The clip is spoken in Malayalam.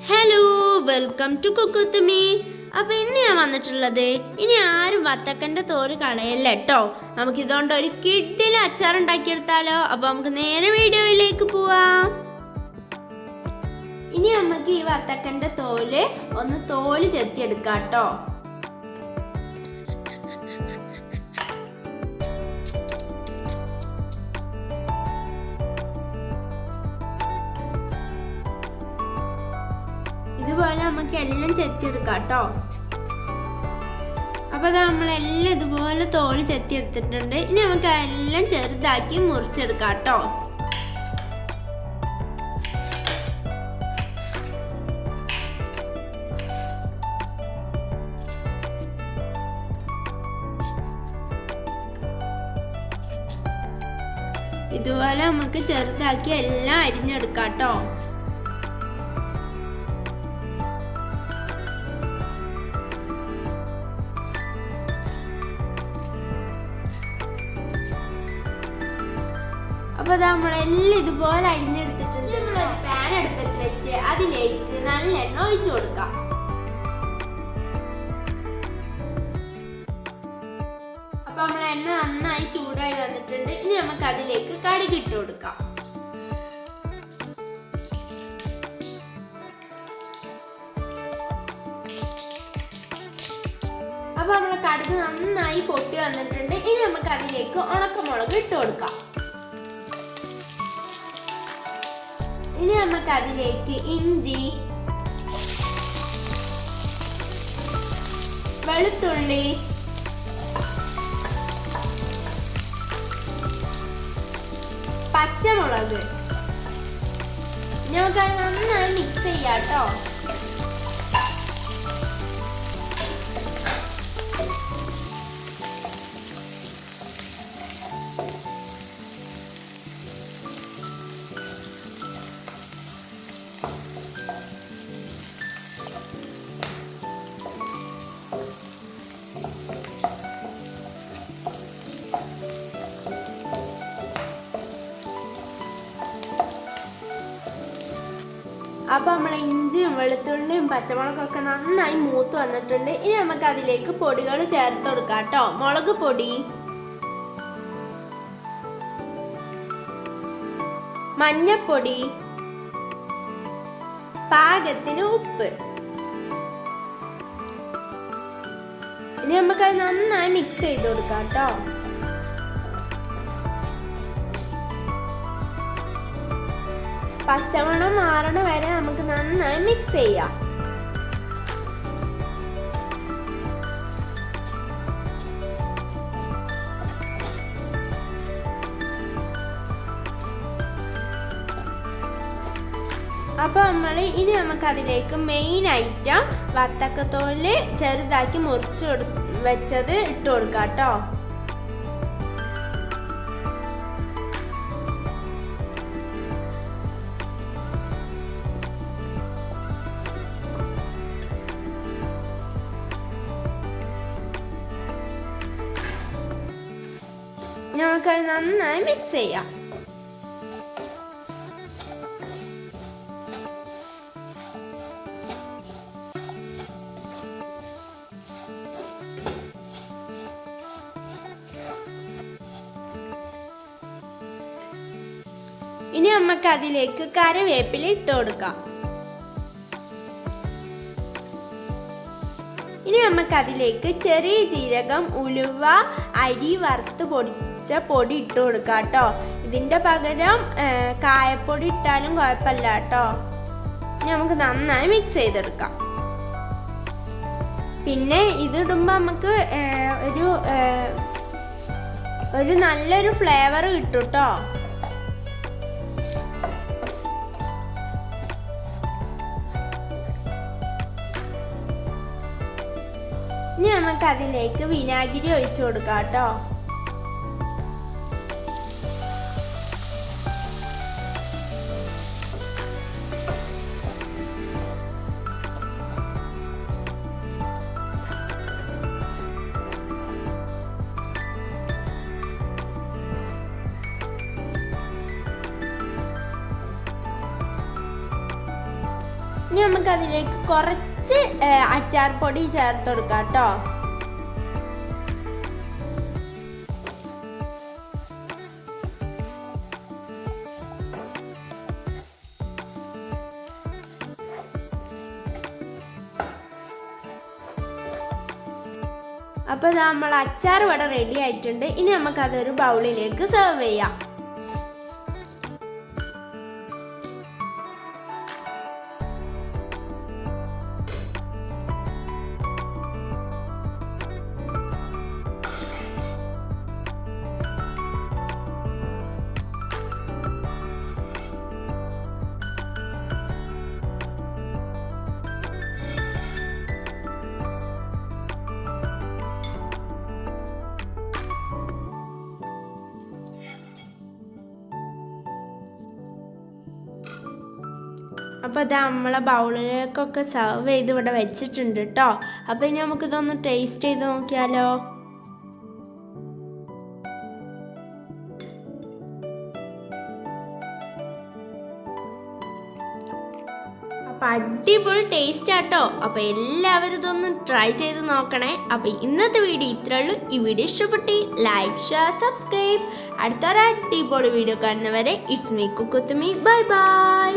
Hello, welcome to cook with me. അപ്പോൾ ഇന്ന് ഞാൻ വന്നിട്ടുള്ളത്, ഇനി ആരും വത്തക്കൻ്റെ തോല് കളയല്ല കേട്ടോ. നമുക്കിതുകൊണ്ട് ഒരു കിഡിൽ അച്ചാർ ഉണ്ടാക്കിയെടുത്താലോ. അപ്പോൾ നമുക്ക് നേരെ വീഡിയോയിലേക്ക് പോവാം. ഇനി നമുക്ക് ഈ വത്തക്കൻ്റെ തോല് ചെത്തിയെടുക്കാം കേട്ടോ. ഇതുപോലെ നമുക്ക് എല്ലാം ചെത്തിയെടുക്കാം കേട്ടോ. അപ്പോൾ നമ്മളെല്ലാം ഇതുപോലെ തോല് ചെത്തിയെടുത്തിട്ടുണ്ട്. ഇനി നമുക്ക് എല്ലാം ചെറുതാക്കി മുറിച്ചെടുക്കാം കേട്ടോ. ഇതുപോലെ നമുക്ക് ചെറുതാക്കി എല്ലാം അരിഞ്ഞെടുക്കാം കേട്ടോ. അപ്പോൾ നമ്മളെല്ലാം ഇതുപോലെ അരിഞ്ഞെടുത്തിട്ടുണ്ട്. നമ്മളൊരു പാൻ അടുപ്പത്ത് വെച്ച് അതിലേക്ക് നല്ല എണ്ണ ഒഴിച്ചു കൊടുക്കാം. അപ്പൊ നമ്മൾ എണ്ണ നന്നായി ചൂടായി വന്നിട്ടുണ്ട്. ഇനി നമുക്ക് അതിലേക്ക് കടുക് ഇട്ട് കൊടുക്കാം. അപ്പൊ നമ്മളെ കടുക് നന്നായി പൊട്ടി വന്നിട്ടുണ്ട്. ഇനി നമുക്ക് അതിലേക്ക് ഉണക്കമുളക് ഇട്ട് കൊടുക്കാം. ഇനി നമുക്ക് അതിലേക്ക് ഇഞ്ചി, വെളുത്തുള്ളി, പച്ചമുളക്, നമുക്കത് നന്നായി മിക്സ് ചെയ്യാം കേട്ടോ. അപ്പോൾ നമ്മളെ ഇഞ്ചിയും വെളുത്തുള്ളിയും പച്ചമുളകൊക്കെ നന്നായി മൂത്ത് വന്നിട്ടുണ്ട്. ഇനി നമുക്ക് അതിലേക്ക് പൊടികൾ ചേർത്ത് കൊടുക്കാം കേട്ടോ. മുളക് പൊടി, മഞ്ഞപ്പൊടി, പാകത്തിന് ഉപ്പ്. ഇനി നമുക്കത് നന്നായി മിക്സ് ചെയ്ത് കൊടുക്കാം കേട്ടോ. പച്ചമണം മാറണ വരെ നമുക്ക് നന്നായി മിക്സ് ചെയ്യാം. അപ്പോൾ ഇനി നമുക്ക് അതിലേക്ക് മെയിൻ ഐറ്റം വത്തക്കത്തോല് ചെറുതാക്കി മുറിച്ച് വെച്ചത് ഇട്ട് കൊടുക്കാം കേട്ടോ. നമുക്കത് നന്നായി മിക്സ് ചെയ്യാം. ഇനി നമുക്ക് അതിലേക്ക് കറിവേപ്പില ഇട്ട് കൊടുക്കാം. ഇനി നമുക്ക് അതിലേക്ക് ചെറിയ ജീരകം, ഉലുവ, അരി വറുത്ത് പൊടി ഇട്ട് കൊടുക്കാം കേട്ടോ. ഇതിൻ്റെ പകരം കായപ്പൊടി ഇട്ടാലും കുഴപ്പമില്ല കേട്ടോ. ഇനി നമുക്ക് നന്നായി മിക്സ് ചെയ്തെടുക്കാം. പിന്നെ ഇതിടുമ്പോൾ നമുക്ക് ഒരു നല്ലൊരു ഫ്ലേവർ കിട്ടും കേട്ടോ. ഇനി നമുക്ക് അതിലേക്ക് വിനാഗിരി ഒഴിച്ചു കൊടുക്കാം കേട്ടോ. ഇനി നമുക്ക് അതിലേക്ക് കുറച്ച് അച്ചാർ പൊടി ചേർത്ത് കൊടുക്കാം കേട്ടോ. അപ്പോൾ നമ്മൾ അച്ചാർ ഇവിടെ റെഡി ആയിട്ടുണ്ട്. ഇനി നമുക്കതൊരു ബൗളിലേക്ക് സെർവ് ചെയ്യാം. അപ്പോൾ അത് നമ്മളെ ബൗളിലേക്കൊക്കെ സെർവ് ചെയ്ത് ഇവിടെ വെച്ചിട്ടുണ്ട് കേട്ടോ. അപ്പോൾ ഇനി നമുക്കിതൊന്ന് ടേസ്റ്റ് ചെയ്ത് നോക്കിയാലോ. അപ്പോൾ അടിപൊളി ടേസ്റ്റ് ആട്ടോ. അപ്പോൾ എല്ലാവരും ഇതൊന്ന് ട്രൈ ചെയ്ത് നോക്കണേ. അപ്പോൾ ഇന്നത്തെ വീഡിയോ ഇത്രേ ഉള്ളൂ. ഈ വീഡിയോ ഇഷ്ടപ്പെട്ടി ലൈക്ക്, ഷെയർ, സബ്സ്ക്രൈബ്. അടുത്തൊരു അടിപൊളി വീഡിയോ കാണുന്നവരെ it's me Kukkuthumi. Bye by.